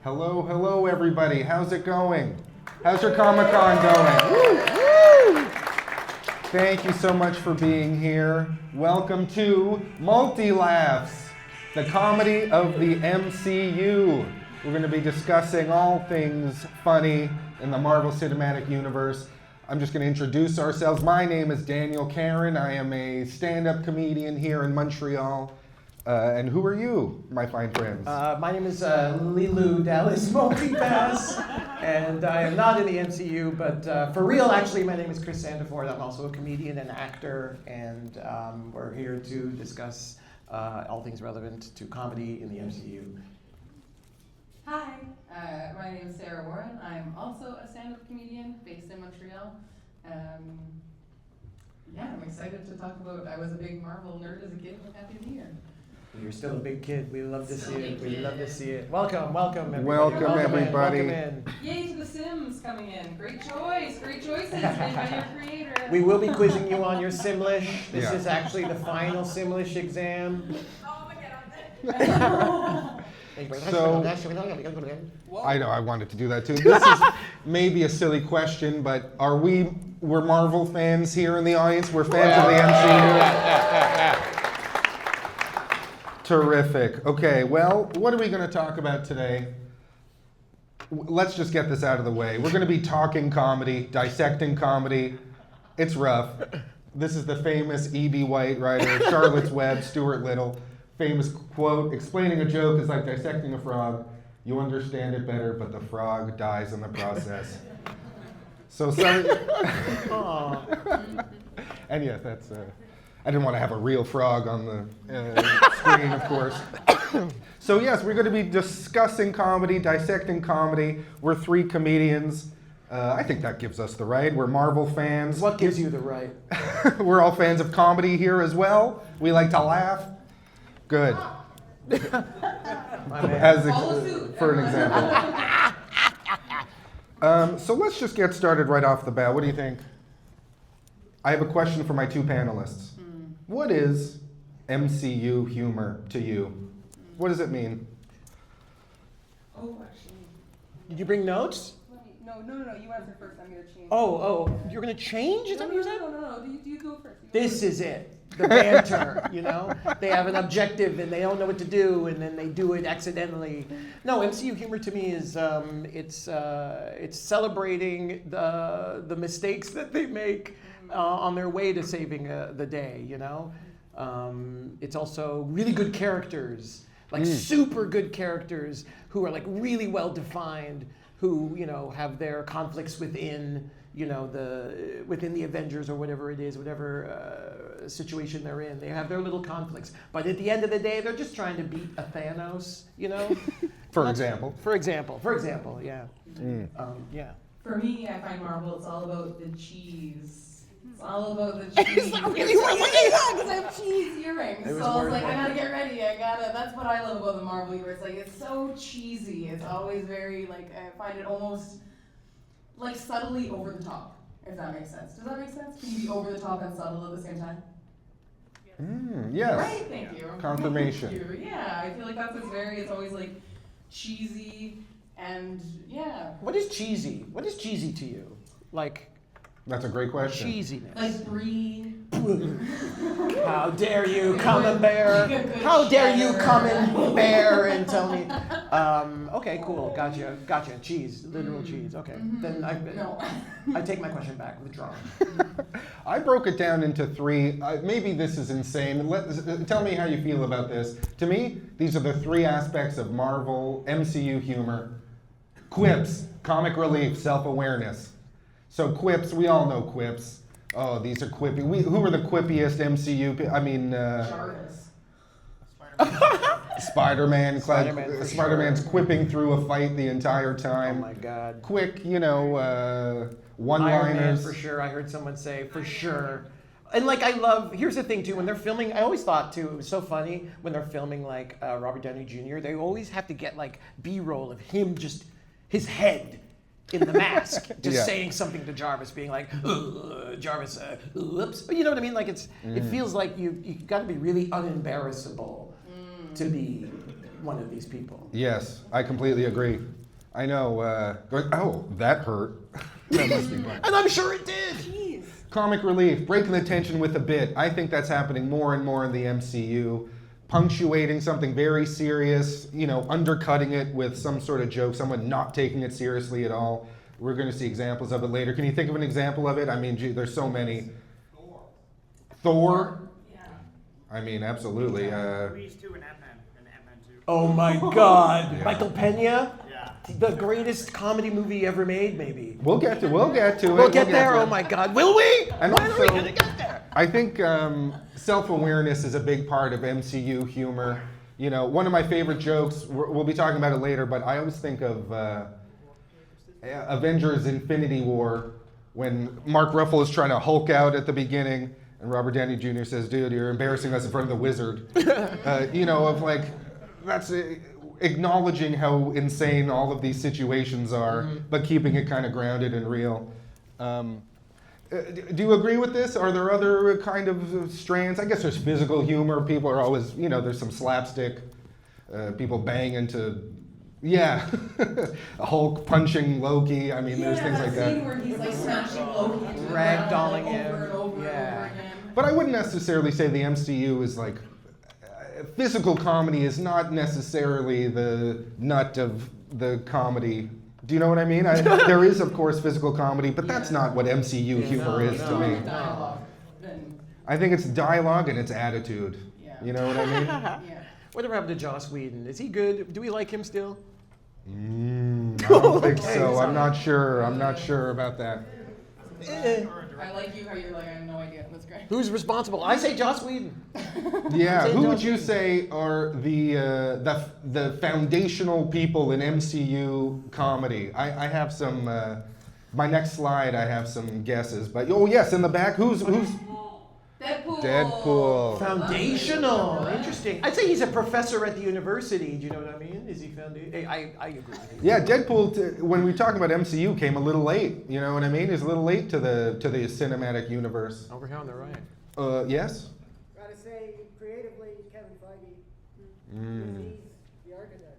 Hello, hello, everybody. How's it going? How's your Comic-Con going? Woo, woo! Thank you so much for being here. Welcome to MultiLaughs, the comedy of the MCU. We're going to be discussing all things funny in the Marvel Cinematic Universe. I'm just going to introduce ourselves. My name is Daniel Carin. I am a stand-up comedian here in Montreal. And who are you, my fine friends? My name is Lilu Dallas Multipass, and I am not in the MCU, but for real, actually, my name is Chris Sandiford. I'm also a comedian and actor, and we're here to discuss all things relevant to comedy in the MCU. Hi, my name is Sarah Warren. I'm also a stand-up comedian based in Montreal. I'm excited to talk about. I was a big Marvel nerd as a kid. Happy to be here. You're still a big kid. We love to see it. We love to see it. Welcome, everybody. Welcome, everybody. Welcome in. Yay to the Sims coming in. Great choice. Great choices made by your creator. We will be quizzing you on your Simlish. This Yeah. is actually the final Simlish exam. Oh my god. So, I know, I wanted to do that too. This is maybe a silly question, but we're Marvel fans here in the audience? We're fans of the MCU? Terrific. Okay, well, what are we going to talk about today? Let's just get this out of the way. We're going to be talking comedy, dissecting comedy. It's rough. This is the famous E.B. White writer, Charlotte's Web, Stuart Little. Famous quote, explaining a joke is like dissecting a frog. You understand it better, but the frog dies in the process. So sorry. And yes, that's... I didn't want to have a real frog on the screen, of course. So yes, we're going to be discussing comedy, dissecting comedy. We're three comedians. I think that gives us the right. We're Marvel fans. What gives you the right? We're all fans of comedy here as well. We like to laugh. Good. Follow suit, For an example. So let's just get started right off the bat. What do you think? I have a question for my two panelists. What is MCU humor to you? What does it mean? Oh, actually. Did you bring notes? No. You answer first. I'm gonna change. Oh, you're gonna change? Is that what you said? No. Do you go first? This is it. The banter, you know? They have an objective and they don't know what to do and then they do it accidentally. No, MCU humor to me is it's celebrating the mistakes that they make on their way to saving the day, you know? It's also really good characters, like super good characters who are like really well defined, who, you know, have their conflicts within, you know, within the Avengers or whatever it is, whatever situation they're in. They have their little conflicts. But at the end of the day, they're just trying to beat a Thanos, you know? For example, yeah. Yeah. For me, I find Marvel, it's all about the cheese. It's all about the cheese. Is that really what you Because I have cheese earrings. It was So I was worth like, it. I gotta get ready. That's what I love about the Marvel universe. Like, it's so cheesy. It's always very, like, I find it almost, like, subtly over the top, if that makes sense. Does that make sense? Can you be over the top and subtle at the same time? yes. Right, thank you. Confirmation. Thank you. Yeah, I feel like it's always, like, cheesy and, yeah. What is cheesy? What is cheesy to you? Like, That's a great question. cheesiness. Like brie. How dare you come and bear? How dare you come and bear and tell me? Okay, cool. Gotcha. Cheese, literal cheese. Okay. Then I take my question back. Withdraw. I broke it down into three. Maybe this is insane. Tell me how you feel about this. To me, these are the three aspects of Marvel MCU humor. Quips, comic relief, self-awareness. So quips, we all know quips. Oh, these are quippy. Who are the quippiest MCU? I mean, Jarvis. Spider-Man, Spider-Man's sure. quipping through a fight the entire time. Oh my God. Quick, one-liners. Iron Man for sure. I heard someone say for sure. And like here's the thing too, when they're filming, I always thought too, it was so funny when they're filming like Robert Downey Jr., they always have to get like B-roll of him just, his head in the mask, just saying something to Jarvis, being like, Jarvis, oops. But you know what I mean? Like it feels like you got to be really unembarrassable to be one of these people. Yes, I completely agree. I know. Oh, that hurt. That must be fun. And I'm sure it did. Jeez. Comic relief, breaking the tension with a bit. I think that's happening more and more in the MCU. Punctuating something very serious, undercutting it with some sort of joke, someone not taking it seriously at all. We're going to see examples of it later. Can you think of an example of it? I mean, gee, there's so many. Thor? Yeah. I mean, absolutely. Grease 2 and Ant-Man and Ant-Man 2. Oh my God. Yeah. Michael Pena? Yeah. The greatest comedy movie ever made, maybe. We'll get to it. We'll get there. to Oh it. my God. Will we? And When are we also- going to get there? I think self-awareness is a big part of MCU humor. One of my favorite jokes, we'll be talking about it later, but I always think of Avengers Infinity War when Mark Ruffalo is trying to Hulk out at the beginning and Robert Downey Jr. says, dude, you're embarrassing us in front of the wizard. That's acknowledging how insane all of these situations are, but keeping it kind of grounded and real. Do you agree with this? Are there other kind of strands? I guess there's physical humor. People are always, there's some slapstick. People bang into, a Hulk punching Loki. I mean, there's things like Scene that. where he's like smashing Loki into the Ragdolling ground, him. over and over Yeah. and over again. But I wouldn't necessarily say the MCU is like, physical comedy is not necessarily the nut of the comedy. Do you know what I mean? There is, of course, physical comedy, but that's not what MCU humor is to me. Dialogue. Then, I think it's dialogue and it's attitude. yeah. You know what I mean? Yeah. Whatever happened to Joss Whedon? Is he good? Do we like him still? I don't think Okay, so. sorry. I'm not sure. I'm not sure about that. I like you how you're like, I have no idea. That's great. Who's responsible? I say Joss Whedon. Yeah, Say who would Joss you Whedon. say are the foundational people in MCU comedy? I have some. My next slide, I have some guesses, but yes, in the back, who's Deadpool. Deadpool. Foundational. Interesting. I'd say he's a professor at the university. Do you know what I mean? Is he foundational? I agree with you. Yeah, Deadpool. When we talk about MCU, came a little late. You know what I mean? He's a little late to the cinematic universe. Over here on the right. Yes. Gotta say, creatively, Kevin Feige, he's the architect.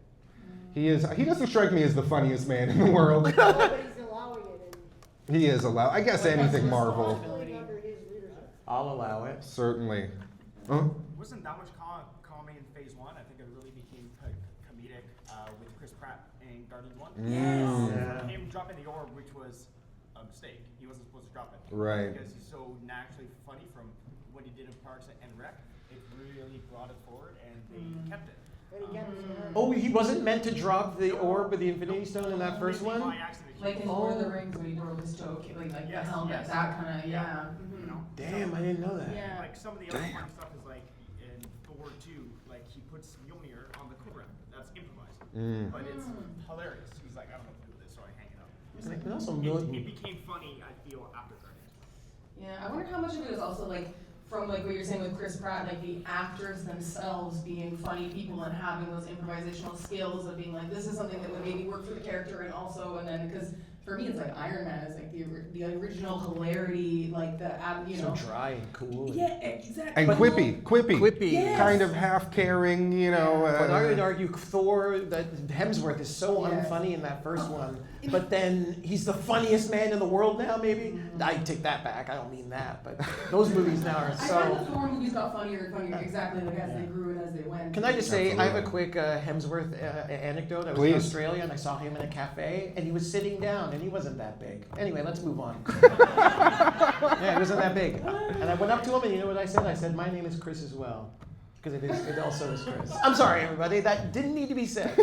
He is. He doesn't strike me as the funniest man in the world. But he's allowing it, He is allowed. I guess anything Marvel. and falling under his leadership. I'll allow it. Certainly. Wasn't that much comedy in Phase 1. I think it really became comedic with Chris Pratt in Guardians 1. Yeah. Him dropping the orb, which was a mistake. He wasn't supposed to drop it. Right. Because he's so naturally funny from what he did in Parks and Rec. It really brought it forward, and they kept it. And he kept his hand. Oh, he wasn't meant to drop the orb of the Infinity Stone in that first Maybe one? by accident. Like in Lord of the Rings when he broke his toe, like Yes, the helmet, yes. that kind of, yeah. You know? Damn, I didn't know that. Yeah. Like some of the other funny stuff is like in Thor 2, like he puts Mjolnir on the Cobra. That's improvised. But it's hilarious. He's like, I don't know what to do with this, so I hang it up. It's like, But also it became funny, I feel, after Guardians. Yeah, I wonder how much of it is also like from like what you're saying with Chris Pratt, like the actors themselves being funny people and having those improvisational skills of being like, this is something that would maybe work for the character, and also, and then because for me it's like Iron Man is like the original hilarity, like the So dry and cool. Yeah, exactly. And But- quippy. Quippy. Yes. Kind of half caring, But I would argue Thor, that Hemsworth is so Yes. unfunny in that first one, but then he's the funniest man in the world now, maybe? I take that back, I don't mean that, but those movies now are I find the so... Thor movies got funnier and funnier, exactly like as they grew and as they went. Can I just say, I have a Absolutely. quick Hemsworth anecdote. I was Please. in Australia and I saw him in a cafe, and he was sitting down, and he wasn't that big. Anyway, let's move on. Yeah, he wasn't that big. And I went up to him, and you know what I said? I said, my name is Chris as well. Because it also is Chris. I'm sorry, everybody. That didn't need to be said.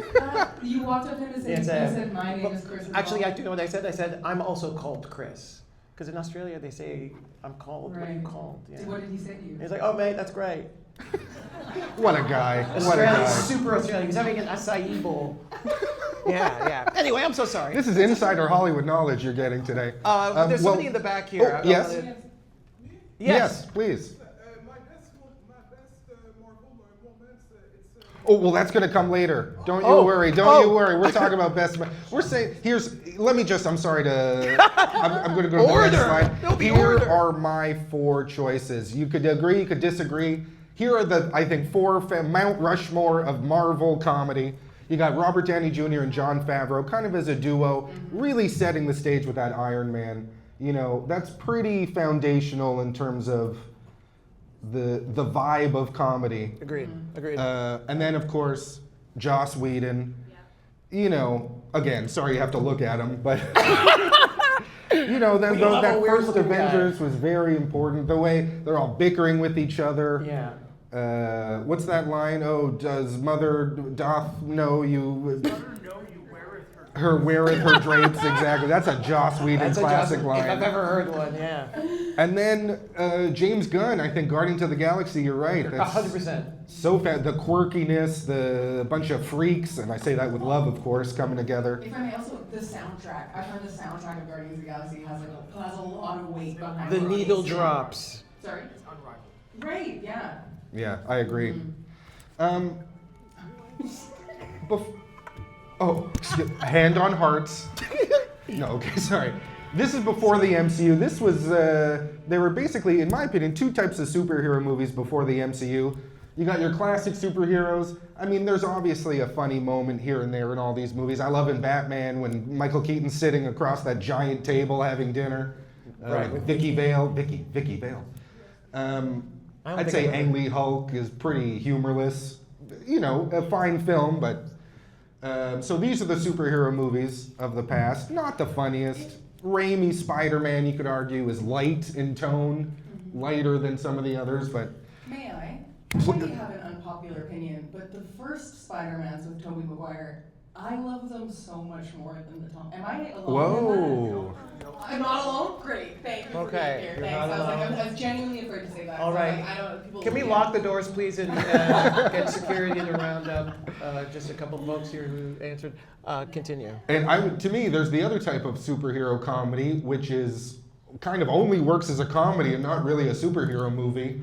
You walked up to him and said, It's, you said, my name is Chris. as Actually, well." I do know what I said. I said, I'm also called Chris. Because in Australia, they say, I'm called. What are you Right. called? Yeah. What did he say to you? He's like, oh, mate, that's great. What a guy. What a Australian, guy. super Australian. He's having an acai bowl. Yeah. Anyway, I'm so sorry. This is insider Hollywood knowledge you're getting today. There's well- somebody in the back here. Oh, yes. Yes. Please. My best Marvel moments, it's Oh, well, that's going to come later. Don't you Oh. worry. Don't you worry. We're talking about best. We're saying, I'm sorry to, I'm going to go to the Order. next slide. There'll be Here order. are my 4 choices. You could agree, you could disagree. Here are the, I think, Mount Rushmore of Marvel comedy. You got Robert Downey Jr. and Jon Favreau, kind of as a duo, really setting the stage with that Iron Man. You know, that's pretty foundational in terms of the vibe of comedy. Agreed. Agreed. And then, of course, Joss Whedon. You know, again, sorry you have to look at him, but you know, We love that a weird first looking guy. Avengers was very important. The way they're all bickering with each other. Yeah. What's that line? Oh, does Mother doth know you? Mother know you weareth her. Her weareth her drapes, exactly. That's a Joss Whedon That's a classic If line. I've ever heard one, yeah. And then James Gunn, I think Guardians of the Galaxy, you're right. That's 100%. so the quirkiness, the bunch of freaks, and I say that with love, of course, coming together. If I may, also the soundtrack. I've heard the soundtrack of Guardians of the Galaxy has a lot of weight behind The it. needle drops. Sorry. It's unrivaled. Right. Yeah. Yeah, I agree. Hand on hearts. No, okay, sorry. This is before the MCU. This was, there were basically, in my opinion, two types of superhero movies before the MCU. You got your classic superheroes. I mean, there's obviously a funny moment here and there in all these movies. I love in Batman when Michael Keaton's sitting across that giant table having dinner. Right, With with Vicky Vale. Vicky Vale. I'd think say I've ever- Ang Lee Hulk is pretty humorless. You know, a fine film, but... so these are the superhero movies of the past. Not the funniest. Raimi Spider-Man, you could argue, is light in tone. Lighter than some of the others, but... May I? I might have an unpopular opinion, but the first Spider-Mans with Tobey Maguire, I love them so much more than the Tom. Am I alone Whoa. in that? I'm not alone? Great, thank you for Okay, being here. you're Thanks. not alone. I was genuinely afraid to say that. All right. I don't, people Can we look lock at the doors, please, and get security to round up just a couple folks here who answered? Continue. And to me, there's the other type of superhero comedy, which is kind of only works as a comedy and not really a superhero movie.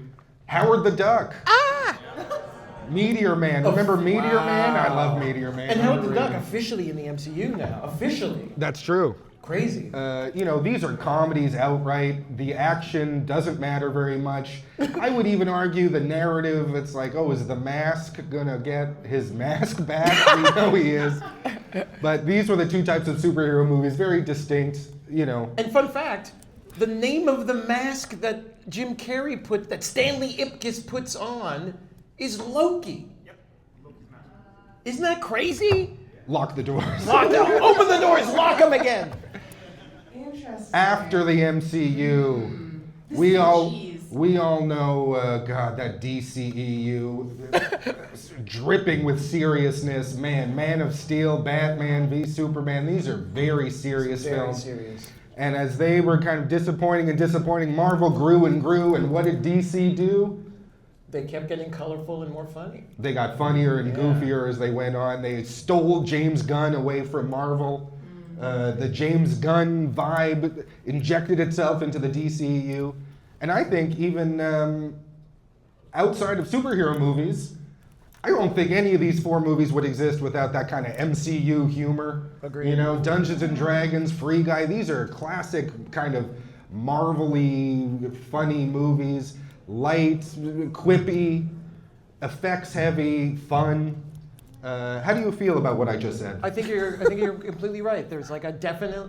Howard the Duck. Meteor Man. Remember Meteor Man? I love Meteor Man. And Howard the Duck Underrated. officially in the MCU now. Officially. That's true. Crazy. You know, these are comedies outright. The action doesn't matter very much. I would even argue the narrative, it's like, oh, is the Mask gonna get his mask back? We know he is. But these were the two types of superhero movies, very distinct, you know. And fun fact, the name of the mask that Jim Carrey that Stanley Ipkiss puts on is Loki. Yep. Loki's mask. Isn't that crazy? Lock the doors. Open the doors, lock them again. Interesting. After the MCU, This we is all cheese. we all know, God, that DCEU dripping with seriousness. Man of Steel, Batman v Superman. These are very serious Very films. serious. And as they were kind of disappointing, Marvel grew and grew. And what did DC do? They kept getting colorful and more funny. They got funnier and Yeah. goofier as they went on. They stole James Gunn away from Marvel. The James Gunn vibe injected itself into the DCEU. And I think even outside of superhero movies, I don't think any of these four movies would exist without that kind of MCU humor. Agreed. You know, Dungeons and Dragons, Free Guy, these are classic kind of Marvel-y, funny movies. Light, quippy, effects heavy, fun. How do you feel about what I just said? I think you're completely right. There's like a definite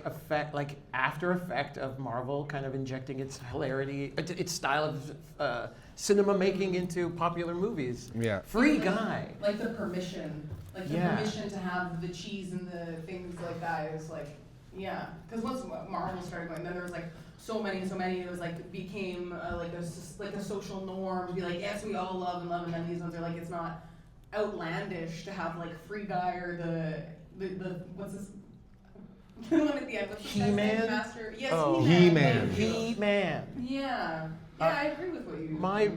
effect, like after effect of Marvel kind of injecting its hilarity, its style of cinema making into popular movies. Yeah. Free Guy. Like the permission. Like the Yeah. permission to have the cheese and the things like that. It was like, yeah. Because once Marvel started going, then there was like so many. It was like became like a social norm to be like, yes, we all love, and then these ones are like, it's not outlandish to have like Free Guy or the what's this? The one at the end. What's the guy's name? He-Man? Master. Yes, Oh. He-Man. He-Man. Thank you. He-Man. Yeah. Yeah, I agree with what you. My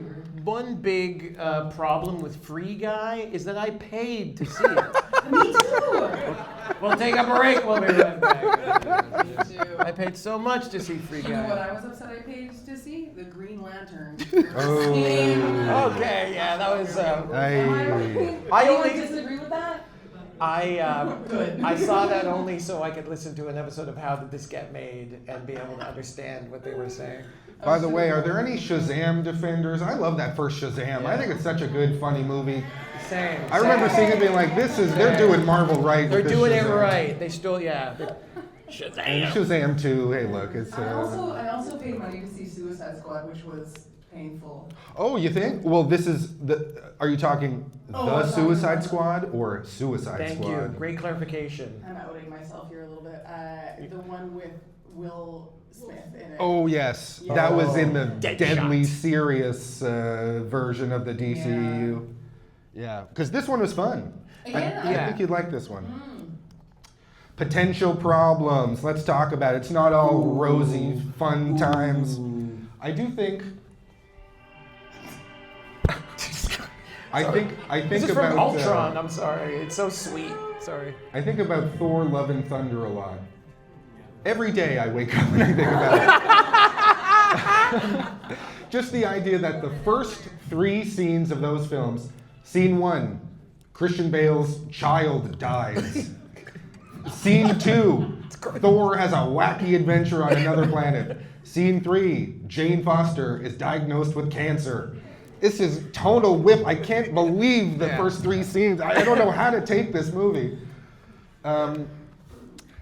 one big problem with Free Guy is that I paid to see it. Me too. We'll take a break. We'll be right back. Me too. I paid so much to see Free You know what Guy. I was upset I paid to see? The Green Lantern. Oh. Okay, yeah, that was. I only disagree with that. Good. I saw that only so I could listen to an episode of How Did This Get Made and be able to understand what they were saying. By the way, are there any Shazam defenders? I love that first Shazam. I think it's such a good, funny movie. Same. I remember seeing it being like, they're doing Marvel right. They're with this doing it Shazam. right. They still, And Shazam 2, hey look, it's... I also paid money to see Suicide Squad, which was painful. Oh, you think? Well, this is are you talking The Suicide Squad or Suicide Thank Squad? you. Great clarification. I'm outing myself here a little bit. The one with Will Smith in it. Oh, yes. Yeah. That was in the Deadshot. deadly serious version of the DCEU. Yeah, because this one was fun. I Yeah. think you'd like this one. Potential problems. Let's talk about it. It's not all rosy, fun times. I do think... I think This is about from Ultron. I'm sorry. It's so sweet. Sorry. I think about Thor: Love and Thunder a lot. Every day I wake up and I think about it. Just the idea that the first 3 scenes of those films, scene 1, Christian Bale's child dies. Scene 2, Thor has a wacky adventure on another planet. Scene 3, Jane Foster is diagnosed with cancer. This is tonal whip. I can't believe the first 3 scenes. I don't know how to take this movie.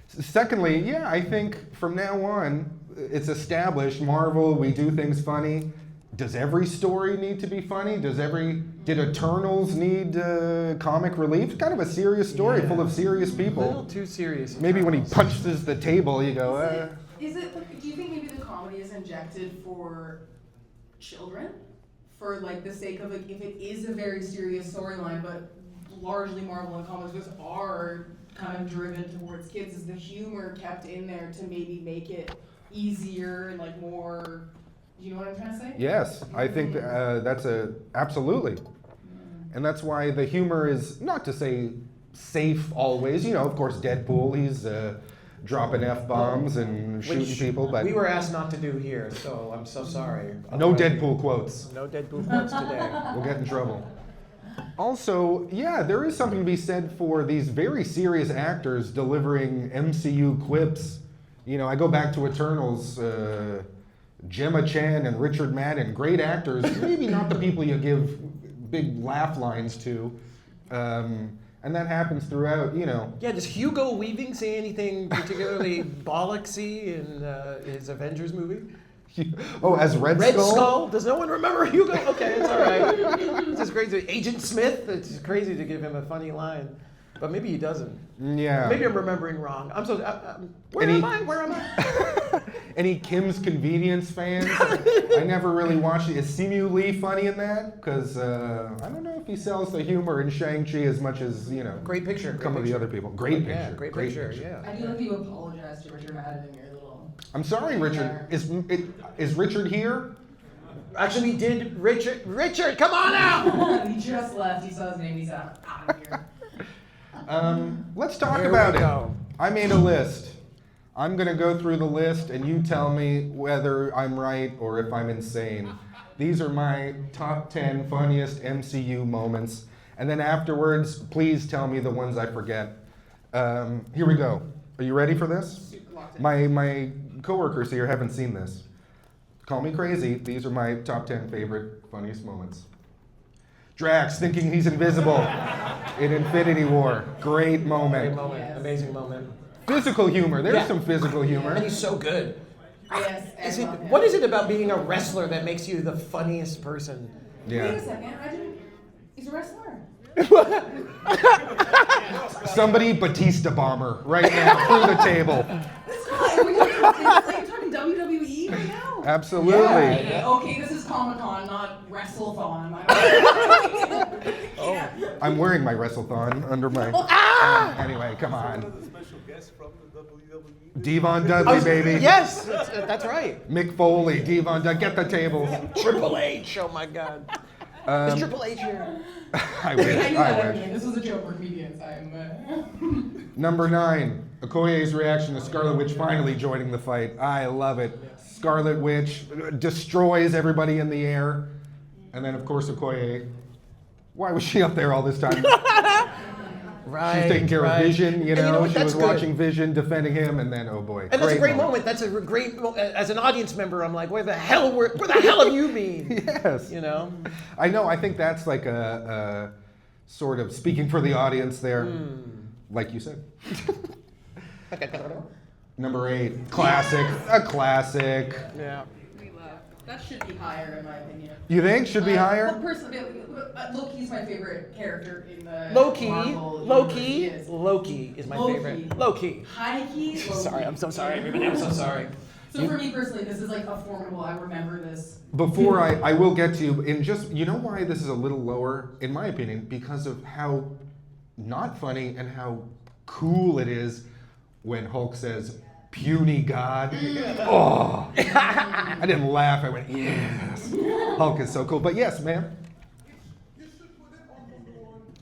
Secondly, yeah, I think from now on, it's established, Marvel, we do things funny. Does every story need to be funny? Did Eternals need comic relief? It's kind of a serious story full of serious A little people. too serious. Maybe when he punches the table, you go, Do you think maybe the comedy is injected for children? For like the sake of like, if it is a very serious storyline, but largely Marvel and comics books are kind of driven towards kids, is the humor kept in there to maybe make it easier and like more, you know what I'm trying to say? Yes, I think that's absolutely. And that's why the humor is, not to say safe always, you know, of course Deadpool, he's dropping F-bombs and shooting people, but we were asked not to do here, so I'm so sorry. no Otherwise, Deadpool quotes. No Deadpool quotes today. We'll get in trouble. Also, yeah, there is something to be said for these very serious actors delivering MCU quips. You know, I go back to Eternals, Gemma Chan and Richard Madden, great actors, maybe not the people you give big laugh lines to. And that happens throughout, you know. Yeah, does Hugo Weaving say anything particularly bollocksy in his Avengers movie? Oh, as Red Red Skull? Skull? Does no one remember Hugo? Okay, it's all right. It's just crazy. Agent Smith? It's crazy to give him a funny line. But maybe he doesn't. Yeah. Maybe I'm remembering wrong. I'm so... Where Any- am I? Where am I? Any Kim's Convenience fans? I never really watched it. Is Simu Lee funny in that? Because I don't know if he sells the humor in Shang-Chi as much as, you know, Great picture. some of the other people. Great picture. Yeah, great picture, yeah. I do love you apologize to Richard Madden in your little... I'm sorry, Richard. Is Richard here? Actually, we did Richard. Richard, come on out! He just left, he saw his name, he's out of here. Let's talk Here about we it. go. I made a list. I'm going to go through the list and you tell me whether I'm right or if I'm insane. These are my top 10 funniest MCU moments. And then afterwards, please tell me the ones I forget. Here we go. Are you ready for this? My coworkers here haven't seen this. Call me crazy. These are my top 10 favorite, funniest moments. Drax thinking he's invisible in Infinity War. Great moment. Great moment. Yes. Amazing moment. Physical humor. There's Yeah. some physical humor. And he's so good. Yes, I love him. What is it about being a wrestler that makes you the funniest person? Wait a Yeah. second, he's a wrestler. Somebody Batista bomber right now through the table. This guy, are you talking WWE right now? Absolutely. Yeah. Okay, this is Comic-Con, not WrestleThon. I'm wearing my WrestleThon under my. Anyway, come on. The special guest from the WWE. Devon Dudley, baby. Yes, that's right. Mick Foley, Devon Dudley, get the tables. Triple H. Oh my God. Is Triple H here? I wish. I knew I that. wish. This was a joke for comedians. Number 9, Okoye's reaction to Scarlet Witch finally joining the fight. I love it. Scarlet Witch destroys everybody in the air. And then, of course, Okoye. Why was she up there all this time? Right, She's taking care right. of Vision, And you know what? she That's was good. watching Vision, defending him, and then, oh boy. And that's a great moment. That's a great moment. As an audience member, I'm like, where the hell have you been? Yes. You know? I know, I think that's like a sort of speaking for the audience there, like you said. Number 8, classic, a classic. Yeah. We love. That should be higher, in my opinion. You think should be Well, higher? personally, Loki's my favorite character in the Loki Marvel universe. Loki is my favorite. Loki. Loki. Sorry, I'm so sorry, everybody. I'm so sorry. So for me personally, this is like a formidable. I remember this. Before I will get to you, in just, you know why this is a little lower, in my opinion, because of how not funny and how cool it is when Hulk says, puny God. Oh, I didn't laugh, I went, yes. Hulk is so cool, but yes, ma'am.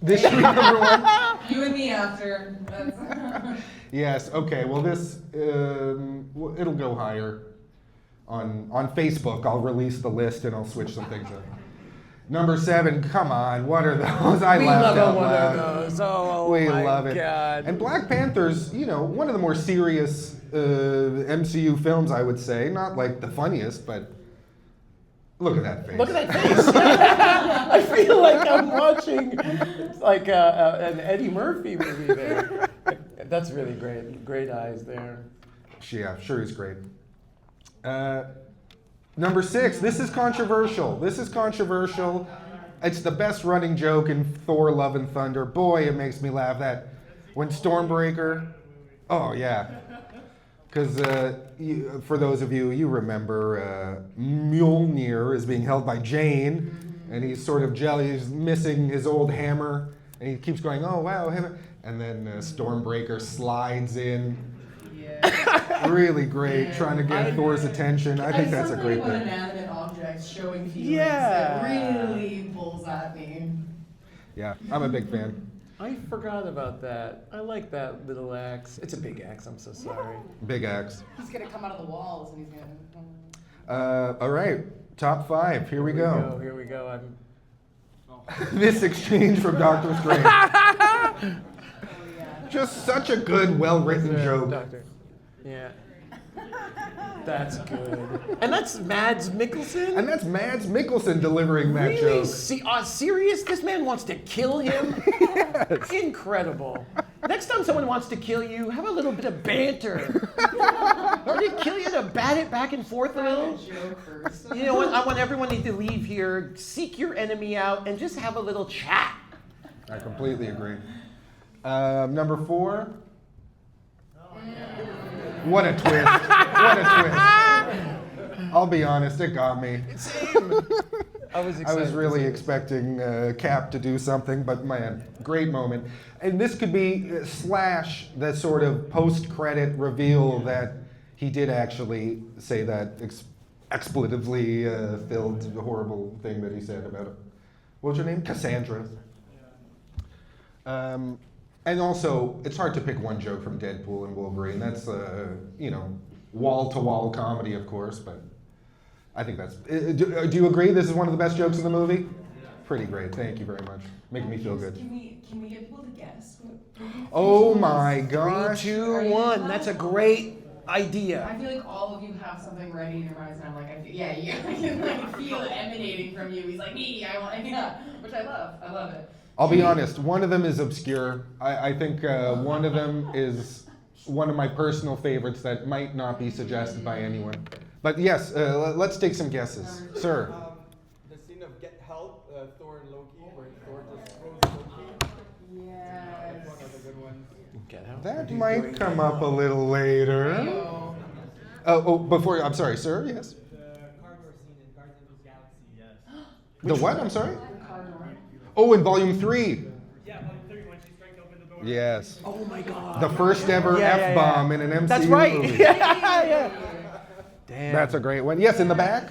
This should be number 1? You and me after. That's Yes, okay, well this, it'll go higher. On Facebook, I'll release the list and I'll switch some things up. Number 7, come on, what are those? I We laughed love out one loud. of those. Oh We my love it. God. And Black Panther's, one of the more serious MCU films, I would say. Not like the funniest, but look at that face. Look at that face. I feel like I'm watching like an Eddie Murphy movie there. That's really great. Great eyes there. Yeah, sure he's great. Number 6, this is controversial. It's the best running joke in Thor: Love and Thunder. Boy, it makes me laugh. That when Stormbreaker, oh yeah. Because for those of you remember, Mjolnir is being held by Jane, and he's sort of jelly. He's missing his old hammer, and he keeps going, oh wow, hammer. And then Stormbreaker slides in. yeah. Really great, trying to get Thor's attention. I think that's a great About thing. inanimate objects showing feelings. Yeah. It really pulls at me. Yeah, I'm a big fan. I forgot about that. I like that little axe. It's a big axe. I'm so sorry. Big axe. He's gonna come out of the walls and he's gonna. All right, top 5. Here we go. Here we go. I'm. This exchange from Doctor Strange. Oh yeah. Just such a good, well-written joke. Doctor. Yeah. That's good. And that's Mads Mikkelsen? And that's Mads Mikkelsen delivering that Really? joke. Serious? This man wants to kill him? Yes. Incredible. Next time someone wants to kill you, have a little bit of banter. Would it kill you to bat it back and forth a little? Joke first. You know what? I want everyone to leave here, seek your enemy out, and just have a little chat. I completely agree. Number 4. What a twist. What a twist. I'll be honest, it got me. Same. I was excited. I was really to see expecting Cap to do something, but man, great moment. And this could be slash the sort of post-credit reveal that he did actually say that expletively filled horrible thing that he said about it. What's your name? Cassandra. And also, it's hard to pick one joke from Deadpool and Wolverine. That's, wall-to-wall comedy, of course, but I think that's... Do you agree this is one of the best jokes in the movie? Pretty great. Thank you very much. Making me feel good. Can we get people to guess? Oh my it. gosh. 3, 2, 1. That's a great idea. I feel like all of you have something ready in your minds, and I'm like, I can like feel it emanating from you. He's like, me, which I love. I love it. I'll be honest, one of them is obscure. I think one of them is one of my personal favorites that might not be suggested by anyone. But yes, let's take some guesses. Sir. The scene of Get Help, Thor and Loki, where Thor just throws Loki. Yes. That's one of the good ones. Get out. That might come up a little later. Ew. Before, I'm sorry, sir, yes? The Carnor scene in Guardians of the Galaxy. Yes. The what, I'm sorry? Cardinal. Oh, in volume 3. Yeah, volume 3 when she strikes open the door. Yes. Oh my God. The first ever F-bomb in an MCU That's right. movie. yeah. Damn. That's a great one. Yes, in the back.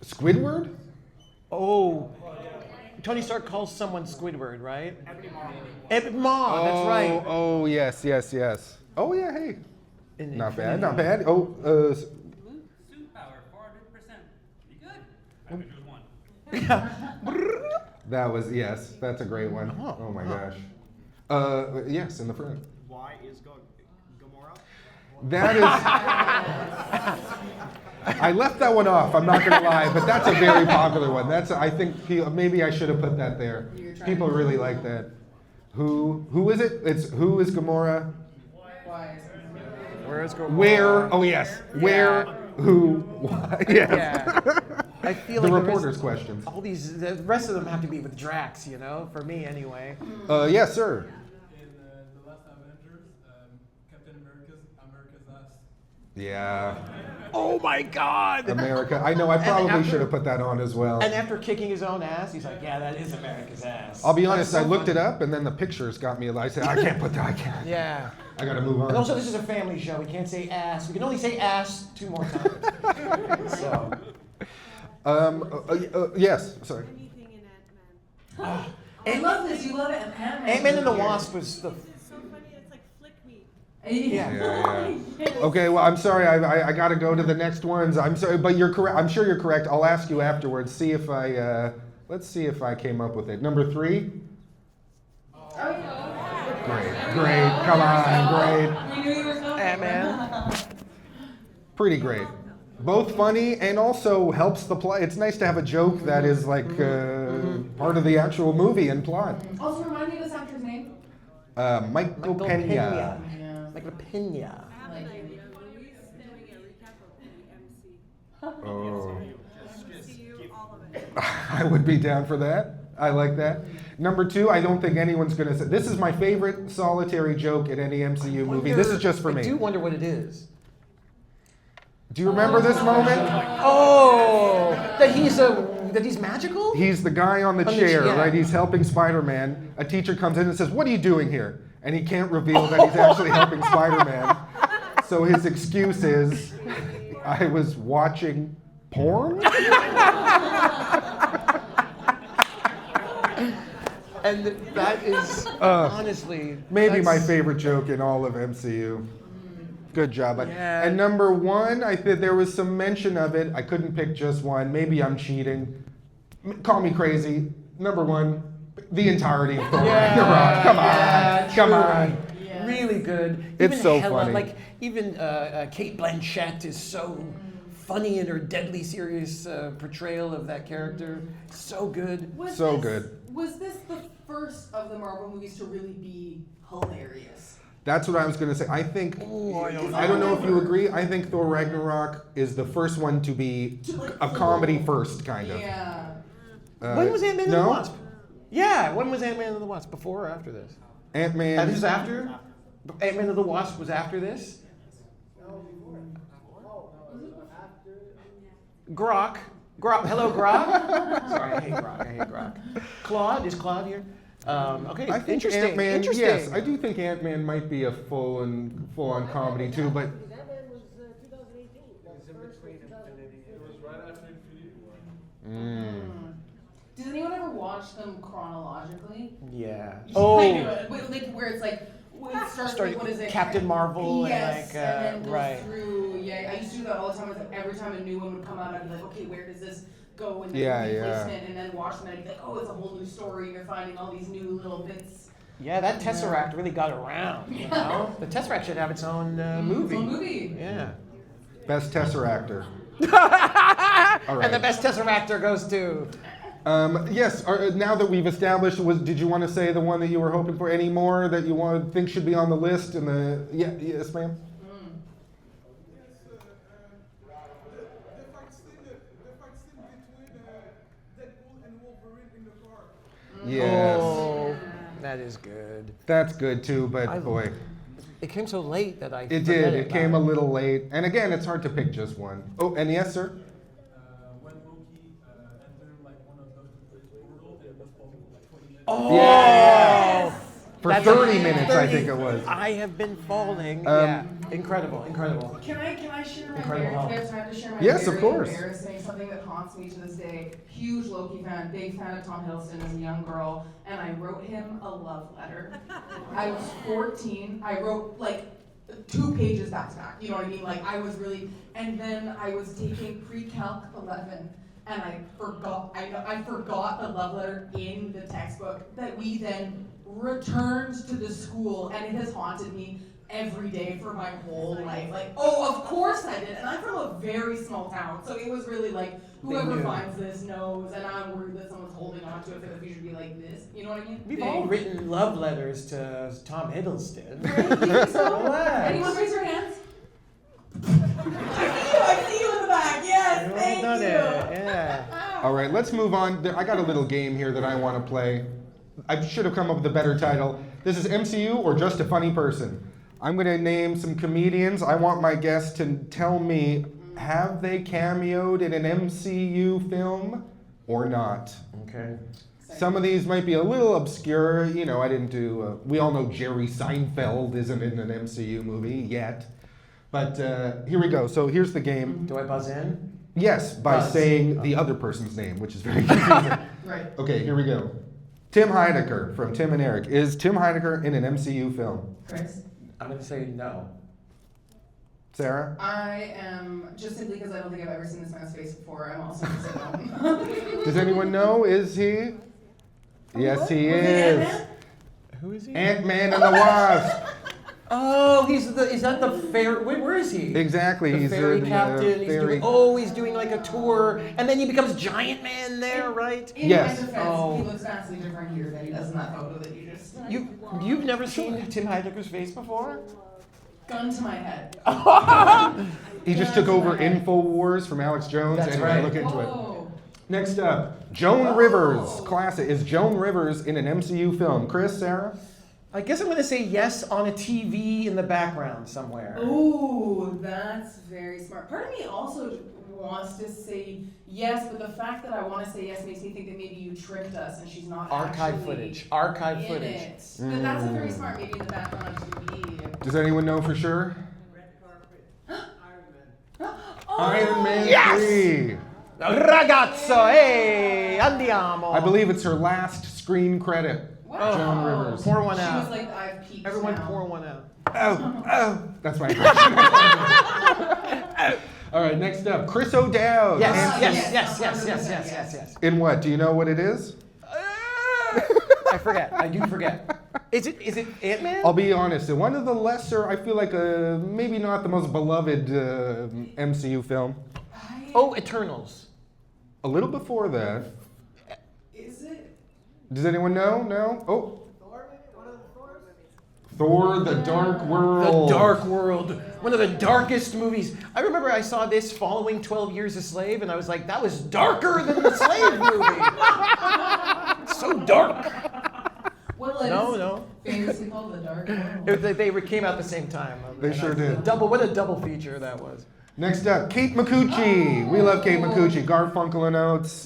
Squidward? Oh. Tony Stark calls someone Squidward, right? Ebony Maw. That's right. Oh, yes. Oh, yeah, hey. In Not Infinity. bad, not bad. Oh, Suit power, 400%. Pretty good. I could use one. That was, yes, that's a great one. Oh, Oh my huh. gosh. Yes, in the front. Why is Gamora? That is. I left that one off. I'm not gonna lie, but that's a very popular one. I think maybe I should have put that there. You're trying People to- really like that. Who is it? It's who is Gamora? Why? Where is Gamora? Where? Oh yes. Where? Who? Why? Yes. Yeah. I feel The like reporter's questions. all these, the rest of them have to be with Drax, you know, for me anyway. Yes, sir. In the last Avengers, Captain America's ass. Yeah. Oh my God! America. I know. I probably after- should have put that on as well. And after kicking his own ass, he's like, "Yeah, that is America's ass." I'll be That's honest. so I looked funny. it up, and then the pictures got me. I said, I can't put that. I can't. Yeah. I gotta move on. And also, this is a family show. We can't say ass. We can only say ass 2 more times. So. Yes. Sorry. Anything in Ant-Man. I love this. You love it. Ant-Man and the Wasp was the. It's so funny, it's like flick me. Yeah. Yeah. Okay. Well, I'm sorry. I gotta go to the next ones. I'm sorry, but you're correct. I'm sure you're correct. I'll ask you afterwards. See if I. Let's see if I came up with it. Number 3. Great. Come on. Great. We knew you were coming. Ant-Man. Pretty great. Both funny and also helps the plot. It's nice to have a joke that is like part of the actual movie and plot. Also, remind me of this actor's name. Michael Pena. Yeah. Michael Pena. I have an idea. Louise doing a recap of the MCU. Oh. MCU, all of it. I would be down for that. I like that. Number 2, I don't think anyone's gonna say. This is my favorite solitary joke in any MCU movie. This is just for me. I do wonder what it is. Do you remember this moment? Oh, that he's magical? He's the guy on the On the chair, chair. right? He's helping Spider-Man. A teacher comes in and says, "What are you doing here?" And he can't reveal that he's actually helping Spider-Man. So his excuse is, "I was watching porn?" And that is honestly Maybe my that's- favorite joke in all of MCU. Good job. Yeah. And number 1, I think there was some mention of it. I couldn't pick just one. Maybe I'm cheating. Call me crazy. Number 1, the entirety of Thor Ragnarok. Come on. Come on. Yeah. Really good. It's Even so Hela, funny. Like even Kate Blanchett is so funny in her deadly serious portrayal of that character. So good. Was So this- good. Was this the first of the Marvel movies to really be hilarious? That's what I was going to say. I think, Oh, I don't know if you agree, I think Thor Ragnarok is the first one to be a comedy first, kind of. Yeah. When was Ant-Man and no? the Wasp? Yeah, when was Ant-Man and the Wasp? Before or after this? Ant-Man. This is after? Ant-Man and the Wasp was after this? Grok. Hello, Grok. Sorry, I hate Grok. Claude, is Claude here? Okay, I think interesting. Ant-Man, Interesting. yes, I do think Ant-Man might be a full-on comedy too, but Ant-Man was 2018. First was 2015. It was right after Infinity War. Does anyone ever watch them chronologically? Yeah. I Oh, do it. Like where it's like it starts Starting with, what is it? Captain Marvel Yes, and and then goes right. through. Yeah, I used to do that all the time. With every time a new one would come out, I'd be like, okay, where does this go? And then Yeah, replace yeah. it, and then watch them, and I'd be like, oh, it's a whole new story. You're finding all these new little bits. Yeah, that Tesseract really got around, you know? The Tesseract should have its own movie. Its own movie. Yeah. best Tesseractor. All right. And the best Tesseractor goes to... Yes, now that we've established, did you want to say the one that you were hoping for? Any more that you think should be on the list? Yes, ma'am? The fight scene between Deadpool and Wolverine in the car. Yes. Oh, that is good. That's good too, but I- boy, It came so late that I it forget did. It about came a little late. And again, it's hard to pick just one. Oh, and yes, sir? When Loki entered like one of the portal and it was for like 20 minutes. Oh! Yeah. For That's 30 a- minutes, I think it was. I have been falling. Yeah, incredible. Can I share my Incredible very, how- do I have time to share my Yes, of very course. embarrassing, something that haunts me to this day. Huge Loki fan, big fan of Tom Hiddleston as a young girl, and I wrote him a love letter. I was 14. I wrote like 2 pages back to back. You know what I mean? Like I was really, and then I was taking pre-calc 11. and I forgot the love letter in the textbook that we then returned to the school, and it has haunted me every day for my whole life. Like, oh, of course I did. And I'm from a very small town, so it was really like, whoever finds this knows, and I'm worried that someone's holding on to it for the future to be like this. You know what I mean? We've all written love letters to Tom Hiddleston. Right? You think so? Relax. Anyone raise your hands? I see you in the back. Yes, Well thank done you. it, yeah. All right, let's move on. I got a little game here that I want to play. I should have come up with a better title. This is MCU or Just a Funny Person. I'm going to name some comedians. I want my guests to tell me, have they cameoed in an MCU film or not? Okay. Some of these might be a little obscure. You know, I didn't do, we all know Jerry Seinfeld isn't in an MCU movie yet. But here we go. So here's the game. Do I buzz in? Yes, by Buzz. saying the other person's name, which is very confusing. Right. Okay, here we go. Tim Heidecker from Tim and Eric. Is Tim Heidecker in an MCU film? Chris? I'm going to say no. Sarah? I am, just simply because I don't think I've ever seen this man's face before, I'm also going to say no. Does anyone know? Is he? Yes, he Was it is. Ant-Man? Who is he? Ant-Man and the Wasp. Oh, is that the fair, where is he? Exactly. The he's ferry the captain. ferry. He's doing like a tour, and then he becomes Giant Man there, right? In Yes. my defense, Oh. he looks vastly different here than he does in that photo that you just... You've never seen Tim Heidecker's face before? Gun to my head. He just took over InfoWars from Alex Jones, That's and right. look into it. Whoa. Next up, Joan Rivers. Classic. Is Joan Rivers in an MCU film? Chris, Sarah? I guess I'm going to say yes on a TV in the background somewhere. Ooh, that's very smart. Part of me also wants to say yes, but the fact that I want to say yes makes me think that maybe you tricked us and she's not Archive actually footage. Archive in footage. it. But that's a very smart, maybe in the background on TV. Does anyone know for sure? Red carpet. Iron Man. Oh, Iron Man Yes! 3. Ragazzo, hey, andiamo. I believe it's her last screen credit. Wow. Joan Rivers. Pour one She out. was like, I've peaked Everyone now. pour one out. Oh. That's my impression. All right, next up, Chris O'Dowd. Yes, yes, yes. In what? Do you know what it is? I forget. I do forget. Is it Ant-Man? I'll be honest. One of the lesser, I feel like, maybe not the most beloved MCU film. Oh, Eternals. A little before that. Is it? Does anyone know? No? Oh. Thor, maybe? One of the Thors? Thor, The Dark The World. Dark World. One of the darkest movies. I remember I saw this following 12 Years a Slave, and I was like, that was darker than the Slave movie. It's so dark. Well, it's No. famously called The Dark World. They came out at the same time. They sure did. What a double feature that was. Next up, Kate McCucci. We love Kate McCucci. Garfunkel and Oates,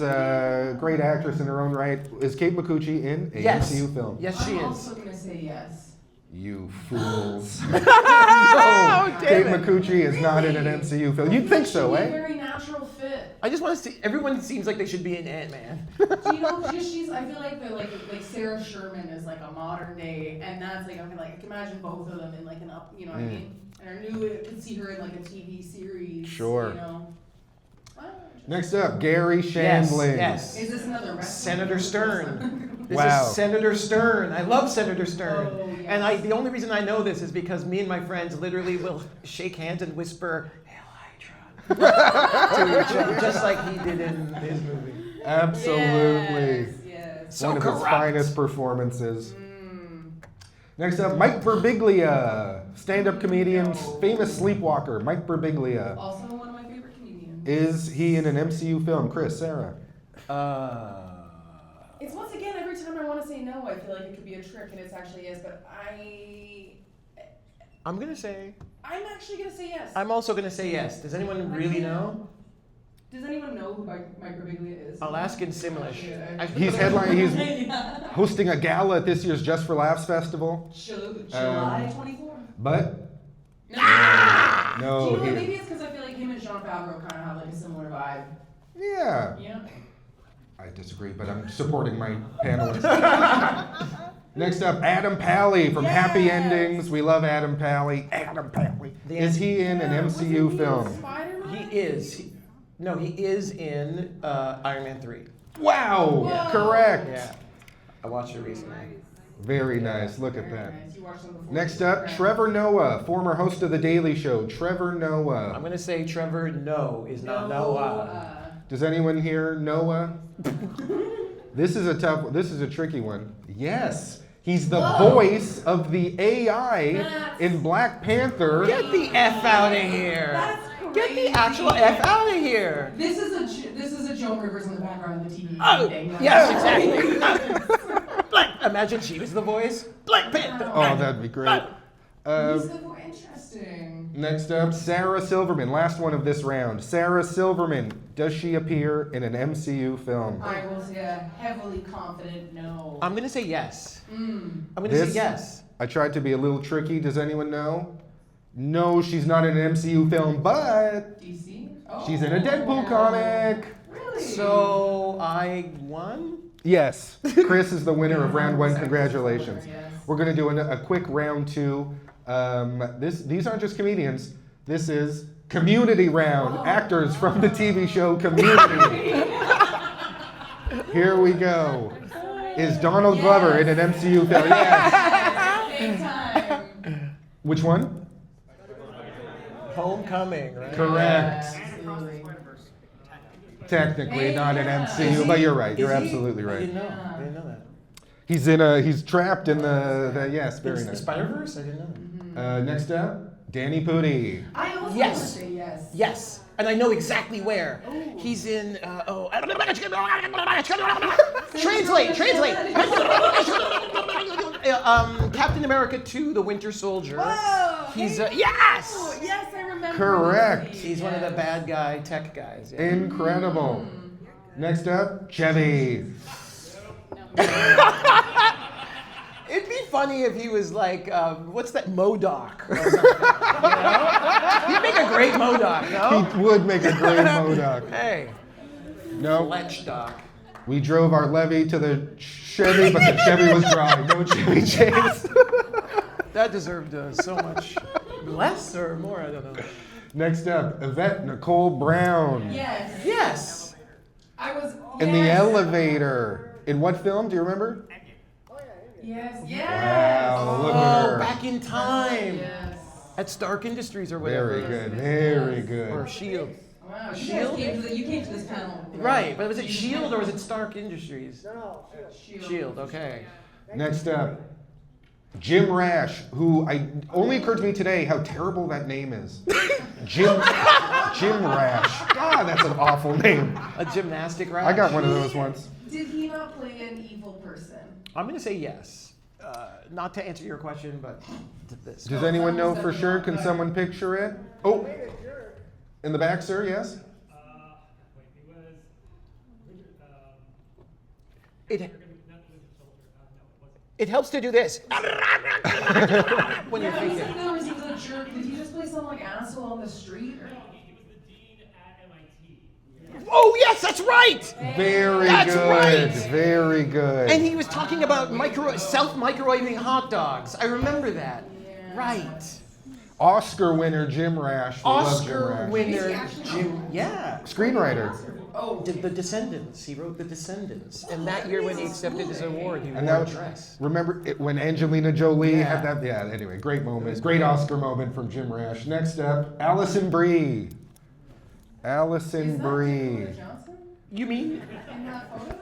great actress in her own right. Is Kate McCucci in a Yes. MCU film? Yes, she I'm is. also going to say yes. You fools. Oh, Kate damn it. McCucci is not in an Really? MCU film. You'd think so, She'd be a eh? very natural fit. I just want to see. Everyone seems like they should be in Ant-Man. Do you know, she's, I feel like like Sarah Sherman is like a modern day, and that's like, I can imagine both of them in like an up, you know what I mean? And I knew I could see her in like a TV series. Sure. You know? Wow. Next up, Gary Shandling. Yes. Is this another wrestling? Senator Stern. This Wow. is Senator Stern. I love Senator Stern. Oh, yes. And the only reason I know this is because me and my friends literally will shake hands and whisper, "Hail Hydra," to each other, just like he did in his movie. Absolutely. Yes. So One of his corrupt. finest performances. Next up, Mike Birbiglia, stand-up comedian, famous sleepwalker. Mike Birbiglia. Also one of my favorite comedians. Is he in an MCU film? Chris, Sarah? It's once again, every time I want to say no, I feel like it could be a trick, and it's actually yes, but I'm going to say, I'm actually going to say yes. I'm also going to say yes. Does anyone really know? Does anyone know who Mike Birbiglia is? I'll ask in Simlish. He's he's Yeah. hosting a gala at this year's Just for Laughs festival. July 24. But No. no, Do you know what? he, Maybe it's because I feel like him and Jon Favreau kind of have like a similar vibe. yeah. Yeah. I disagree, but I'm supporting my panelists. Next up, Adam Pally from Happy Yes. Endings. We love Adam Pally. Adam Pally. The Is he in an Yeah, wasn't MCU he film? Spider-Man? He is. No, he is in Iron Man 3. Wow, Whoa. correct. Yeah. I watched it recently. Very nice. Look at Very that. nice. You watched them before. Next up, Trevor Noah, former host of The Daily Show. Trevor I'm Noah. going to say Trevor No is not Noah. Does anyone here Noah? This is a tricky one. Yes. He's the voice of the AI in Black Panther. Get the F out of here. That's Get the crazy. actual F out of here. This is a Joan Rivers in the background of the TV. Oh, thing. yes, exactly. Imagine she was the voice. Black Panther. Oh, that'd be great. Interesting. Next up, Sarah Silverman. Last one of this round. Sarah Silverman. Does she appear in an MCU film? I will say a heavily confident no. I'm going to say yes. Mm. I'm going to say This- yes. I tried to be a little tricky. Does anyone know? No, she's not in an MCU film, but DC? Oh. she's in a Deadpool comic. Really? So I won? Yes. Chris is the winner of round one. Congratulations. Yes. We're going to do a quick round two. These aren't just comedians. This is Community Round. Oh. Actors from the TV show Community. Here we go. Is Donald Glover in an MCU film? Yes. Big time. Which one? Homecoming, right? Correct. Absolutely. Technically not an Yeah. MCU, but you're right. You're Is he? absolutely I right. didn't know. I didn't know that. He's trapped in the yes, very Is the nice. Spider-Verse? I didn't know. Next up, Danny Pudi. I also Yes. want to say yes. Yes. And I know exactly where. Ooh. He's in, translate. Captain America 2, The Winter Soldier. Whoa! He's, hey, yes! oh, yes, I remember. Correct. this. He's one of the bad guy tech guys. Yeah. Incredible. Next up, Chevy. It'd be funny if he was like, what's that, MODOK or something, you know? He'd make a great MODOK, no? He would make a great MODOK. Hey, No, Fletch Doc. we drove our levy to the Chevy, but the Chevy was dry. No Chevy Chase. That deserved so much less or more, I don't know. Next up, Yvette Nicole Brown. Yes. Yes. I was. In the yes. elevator. In what film? Do you remember? Yes. Yes. Wow, look at her. Back in time. Yes. At Stark Industries or whatever. Very good, very Or good. Shield. Wow. You Shield? guys came to this panel. Right, but was it Shield or was it Stark Industries? No, Shield, okay. Next up, Jim Rash, who only occurred to me today how terrible that name is. Jim Rash. God, that's an awful name. A gymnastic rash. I got one of those once. Did he not play an evil person? I'm going to say yes. Not to answer your question, but to this. Does anyone know for sure? Can someone picture it? Oh, in the back, sir, yes? It helps to do this. When you're Yeah, he thinking. said there was a jerk. Did he just play some like asshole on the street? Or? Oh, yes, that's right! Very That's good. right. Very good. And he was talking about self-microwaving hot dogs. I remember that. Yeah. Right. Oscar winner Jim Rash. We love Jim Oscar Rash. Is winner he actually Jim. Yeah. Screenwriter. Oh. The Descendants. He wrote The Descendants. And that year when he accepted his award, he And wore a that dress. remember it, when Angelina Jolie Yeah. had that? Yeah. Anyway, great moment. Great Oscar moment from Jim Rash. Next up, Allison Brie. Allison Is that Brie. Dakota Johnson You mean? in that photo?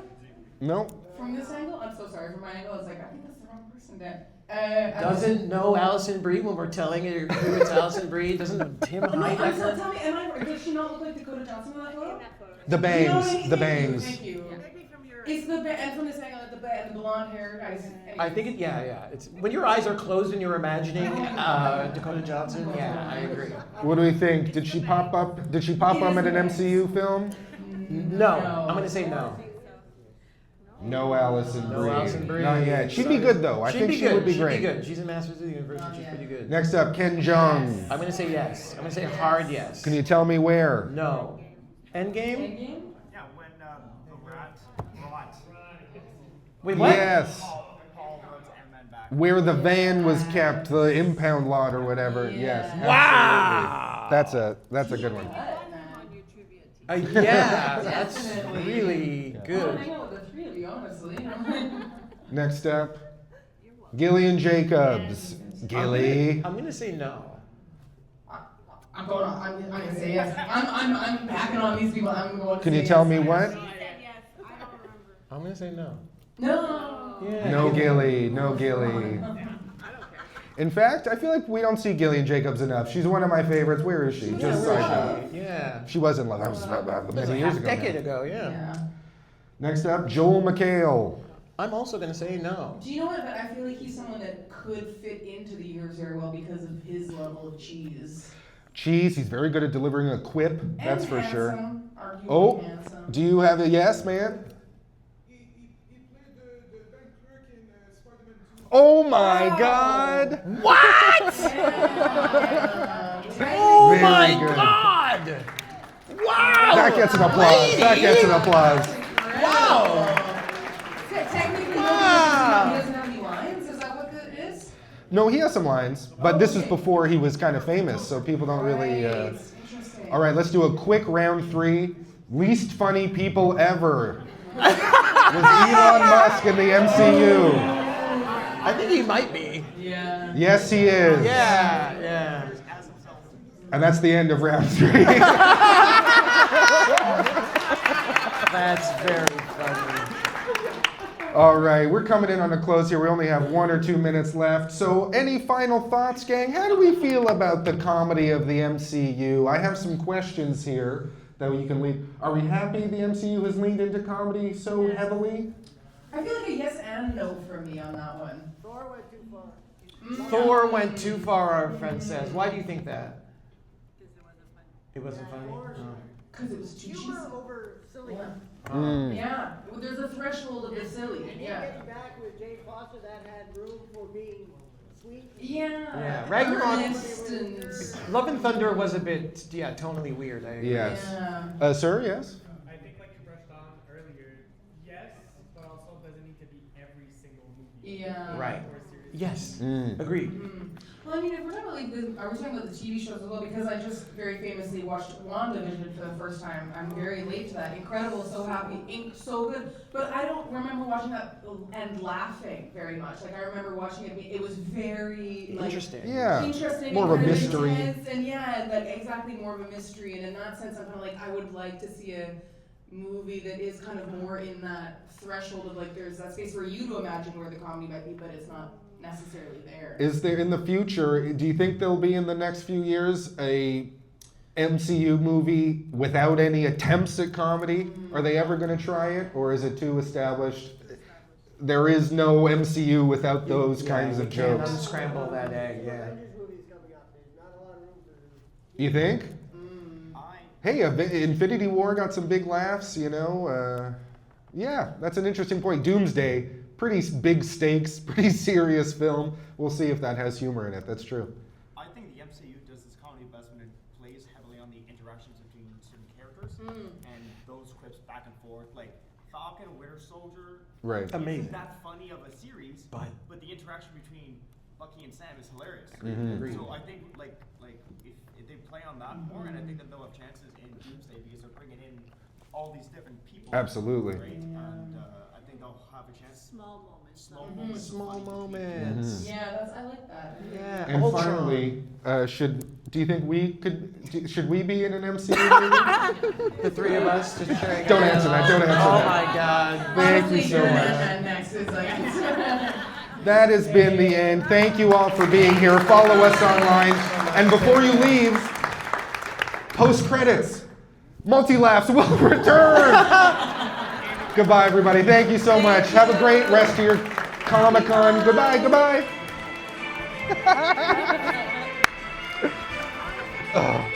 No. From this angle? I'm so sorry. From my angle, I was like, I think that's the wrong person, Dan. Doesn't know Allison Brie when we're telling her who it's Allison Brie? Doesn't know Tim No, I'm sorry, Heidecker? tell me, am I, does she not look like Dakota Johnson in that photo? The You know what I bangs. mean? The Thank you, bangs. Thank you. maybe from your. It's and from this angle, the blonde hair guys. I think yeah. It's when your eyes are closed and you're imagining Dakota Johnson. Yeah, I agree. What do we think? Did she pop up? Did she pop up in an MCU film? No, I'm gonna say no. No, Allison No Brie. Allison Brie. Not yet. She'd be Sorry. good though. I She'd think be she good. would be She'd great. be good. She's a Masters of the Universe and she's Yeah. pretty good. Next up, Ken Jeong. I'm gonna say yes. I'm gonna say hard yes. Can you tell me where? No. Endgame? Endgame? Yeah, when the rat brought Wait, what? Yes. Paul Rudd's Ant-Man back. Where the van was kept, the impound lot or whatever. Yes. Yeah. Wow. Absolutely. That's a good one. Yeah, that's Definitely. really I want good. to hang out with the three of you, honestly. Next up, Gillian Jacobs. Gilly. I'm gonna say no. I'm gonna say yes. I'm backing on these people. I'm going to Can say you tell yes. me what? I'm gonna say no. No. Yeah. No Gilly, no Gilly. In fact, I feel like we don't see Gillian Jacobs enough. She's one of my favorites. Where is she? Yeah, Just where side is note. she? Yeah. She was in love. That was That was many a years half ago. decade now. ago, yeah. Yeah. Next up, Joel McHale. I'm also gonna say no. Do you know what? But I feel like he's someone that could fit into the universe very well because of his level of cheese. Cheese, he's very good at delivering a quip, that's And for sure. handsome, arguably Oh, handsome. do you have a yes, man? He played the bank clerk in Spider-Man 2. Oh my God! What? Yeah. Oh Very my good. God! Wow! That gets an applause. That gets an applause. Wow! Technically, Wow. he doesn't have any lines. Is that what it is? No, he has some lines, but this is before he was kind of famous, so people don't really. Right. Interesting. All right, let's do a quick round 3. Least funny people ever. Was Elon Musk in the MCU? I think he might be. Yeah. Yes, he is. Yeah, yeah. And that's the end of round 3. That's very funny. All right, we're coming in on a close here. We only have 1 or 2 minutes left. So, any final thoughts, gang? How do we feel about the comedy of the MCU? I have some questions here that you can lead. Are we happy the MCU has leaned into comedy so heavily? I feel like a yes and no for me on that one. Thor went too far. Thor went too far, our friend says. Why do you think that? It wasn't funny? Because it was too cheesy. Humor over silly. Yeah. Mm. Yeah. Well, there's a threshold of the silly. And Yeah. getting back with Jane Foster, that had room for being sweet. Yeah. Yeah. Ragnarok- Earnest and. Love and Thunder was a bit, yeah, tonally weird. I agree. Yes. Yeah. Sir, yes? I think like you brushed on earlier, yes, but also doesn't need to be every single movie. Yeah. Right. Or series. Yes. Mm. Agreed. Mm. Well, I mean, if we're talking about like are we talking about the TV shows as well? Because I just very famously watched WandaVision for the first time. I'm very late to that. Incredible, so happy, so good. But I don't remember watching that and laughing very much. Like I remember watching it. It was very like, Interesting. Yeah. interesting, More of a and kind mystery. intense, and yeah, and like exactly more of a mystery. And in that sense, I'm kind of like I would like to see a movie that is kind of more in that threshold of like there's that space for you to imagine where the comedy might be, but it's not necessarily there. Is there in the future, do you think there'll be in the next few years a MCU movie without any attempts at comedy? Are they ever going to try it, or is it too established? There is no MCU without those kinds of you can't jokes. unscramble that egg, yeah. Avengers movies coming up. There's not a lot of room for You think? I Hey, Infinity War got some big laughs, you know. Yeah, that's an interesting point. Doomsday, pretty big stakes, pretty serious film. We'll see if that has humor in it. That's true. I think the MCU does this comedy best when it plays heavily on the interactions between certain characters and those quips back and forth, like Falcon, Winter Soldier. Right. Amazing. Isn't that funny of a series? But- the interaction between Bucky and Sam is hilarious. Mhm. So I think like if they play on that more, and I think that they'll have chances in Doomsday because they're bringing in all these different people. Absolutely. Right? And I think they'll have a chance. Small moments. Small moments. Small funny people. moments. Yeah, I like that. Yeah. And Ultron. finally, do you think should we be in an MCU movie? The three of us just sharing. Don't answer that, don't answer Oh that. my God. Thank you Honestly, so you're much. Ant-Man next is like. That has been the end. Thank you all for being here. Follow us online. And before you leave, post credits. MultiLaughs will return. Goodbye, everybody. Thank you so much. Have a great rest of your Comic-Con. Goodbye, goodbye. Oh.